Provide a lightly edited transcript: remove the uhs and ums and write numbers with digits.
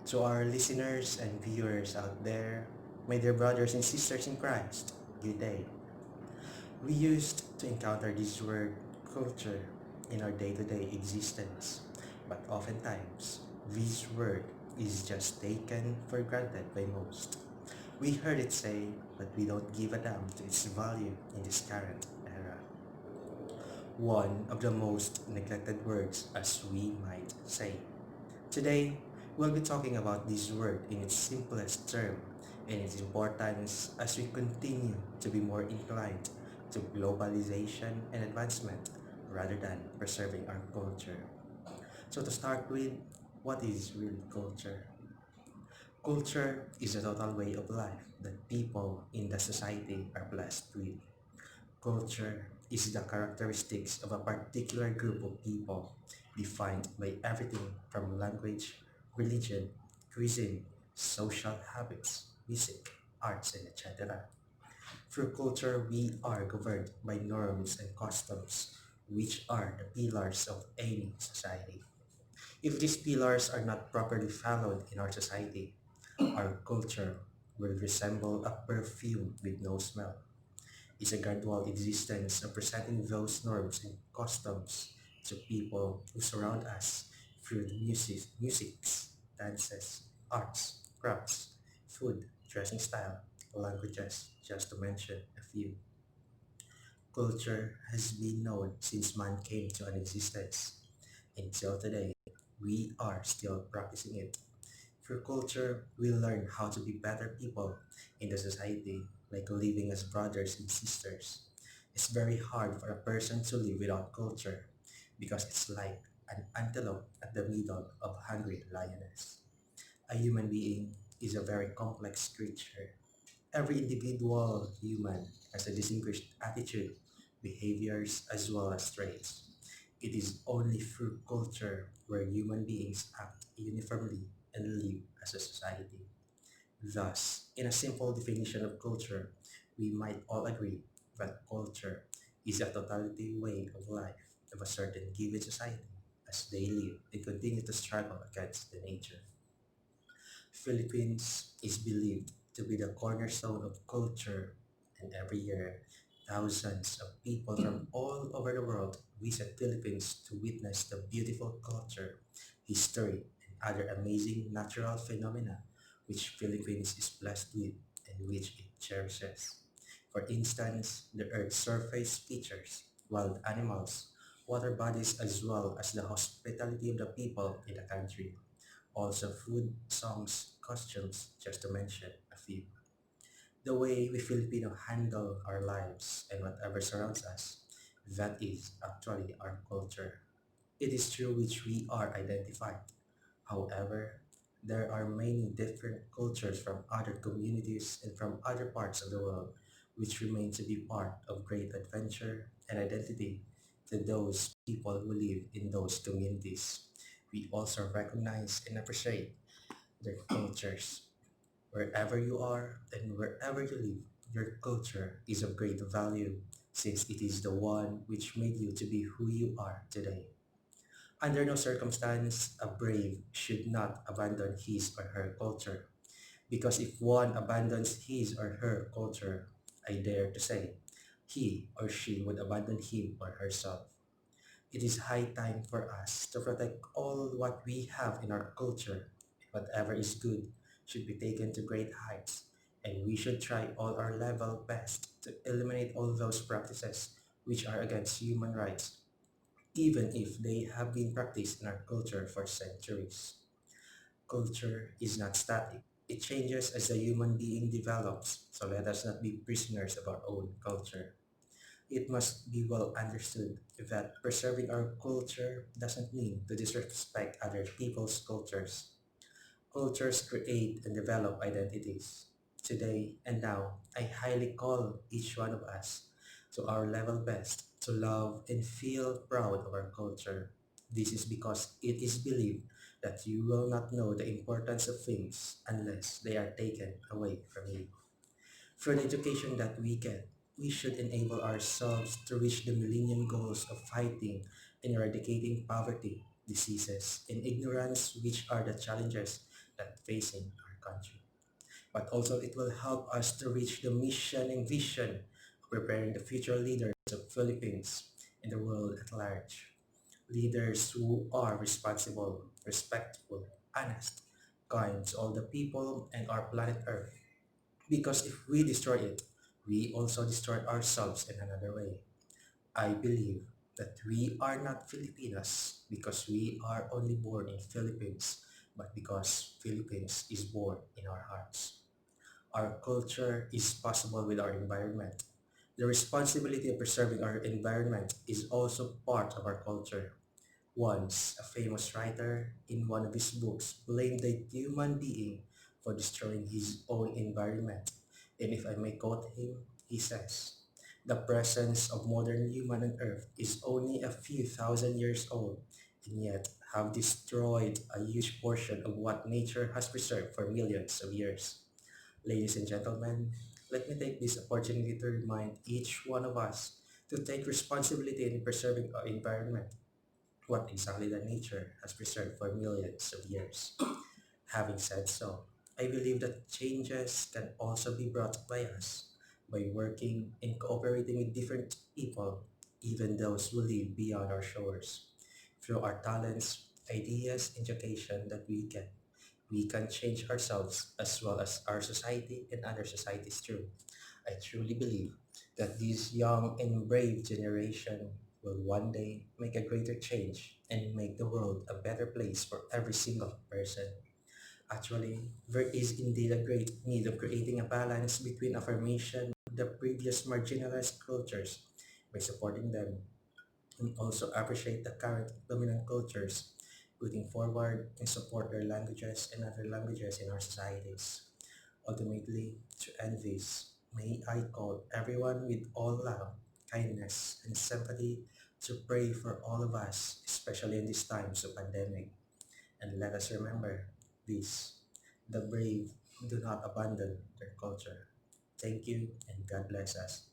To our listeners and viewers out there, my dear brothers and sisters in Christ, good day. We used to encounter this word culture in our day-to-day existence, but oftentimes this word is just taken for granted by most. We heard it say, but we don't give a damn to its value in this current era. One of the most neglected words, as we might say. Today, we'll be talking about this word in its simplest term and its importance as we continue to be more inclined to globalization and advancement rather than preserving our culture. So to start with, what is really culture? Culture is a total way of life that people in the society are blessed with. Culture is the characteristics of a particular group of people defined by everything from language, religion, cuisine, social habits, music, arts, and etc. Through culture, we are governed by norms and customs, which are the pillars of any society. If these pillars are not properly followed in our society, our culture will resemble a perfume with no smell. It's a gradual existence of presenting those norms and customs to people who surround us through the musics, dances, arts, crafts, food, dressing style, languages, just to mention a few. Culture has been known since man came to an existence. Until today, we are still practicing it. Through culture, we learn how to be better people in the society, like living as brothers and sisters. It's very hard for a person to live without culture because it's like an antelope at the middle of a hungry lioness. A human being is a very complex creature. Every individual human has a distinguished attitude, behaviors, as well as traits. It is only through culture where human beings act uniformly and live as a society. Thus, in a simple definition of culture, we might all agree that culture is a totality way of life of a certain given society as they live and continue to struggle against the nature. Philippines is believed to be the cornerstone of culture, and every year thousands of people from all over the world visit Philippines to witness the beautiful culture, history, and other amazing natural phenomena which Philippines is blessed with and which it cherishes. For instance, the Earth's surface features wild animals, water bodies as well as the hospitality of the people in the country. Also food, songs, costumes, just to mention a few. The way we Filipino handle our lives and whatever surrounds us, that is actually our culture. It is through which we are identified. However, there are many different cultures from other communities and from other parts of the world which remain to be part of great adventure and identity to those people who live in those communities. We also recognize and appreciate their cultures. Wherever you are and wherever you live, your culture is of great value since it is the one which made you to be who you are today. Under no circumstance, a brave should not abandon his or her culture. Because if one abandons his or her culture, I dare to say, he or she would abandon him or herself. It is high time for us to protect all what we have in our culture. Whatever is good should be taken to great heights, and we should try all our level best to eliminate all those practices which are against human rights, even if they have been practiced in our culture for centuries. Culture is not static. It changes as the human being develops, so let us not be prisoners of our own culture. It must be well understood that preserving our culture doesn't mean to disrespect other people's cultures. Cultures create and develop identities. Today and now, I highly call each one of us to our level best to love and feel proud of our culture. This is because it is believed that you will not know the importance of things unless they are taken away from you. Through the education that we get, we should enable ourselves to reach the millennium goals of fighting and eradicating poverty, diseases, and ignorance, which are the challenges that facing our country. But also it will help us to reach the mission and vision of preparing the future leaders of Philippines and the world at large. Leaders who are responsible, respectful, honest, kind to all the people and our planet Earth. Because if we destroy it, we also destroy ourselves in another way. I believe that we are not Filipinos because we are only born in Philippines, but because Philippines is born in our hearts. Our culture is possible with our environment. The responsibility of preserving our environment is also part of our culture. Once, a famous writer in one of his books blamed the human being for destroying his own environment. And if I may quote him, he says, "The presence of modern human on Earth is only a few thousand years old, and yet have destroyed a huge portion of what nature has preserved for millions of years." Ladies and gentlemen, let me take this opportunity to remind each one of us to take responsibility in preserving our environment, what exactly the nature has preserved for millions of years. Having said so, I believe that changes can also be brought by us by working and cooperating with different people, even those who live beyond our shores. Through our talents, ideas, education that we can change ourselves as well as our society and other societies too. I truly believe that this young and brave generation will one day make a greater change and make the world a better place for every single person. Actually, there is indeed a great need of creating a balance between affirmation of the previous marginalized cultures by supporting them and also appreciate the current dominant cultures, putting forward and support their languages and other languages in our societies. Ultimately, to end this, may I call everyone with all love, kindness, and sympathy to pray for all of us, especially in these times of pandemic. And let us remember this: the brave do not abandon their culture. Thank you and God bless us.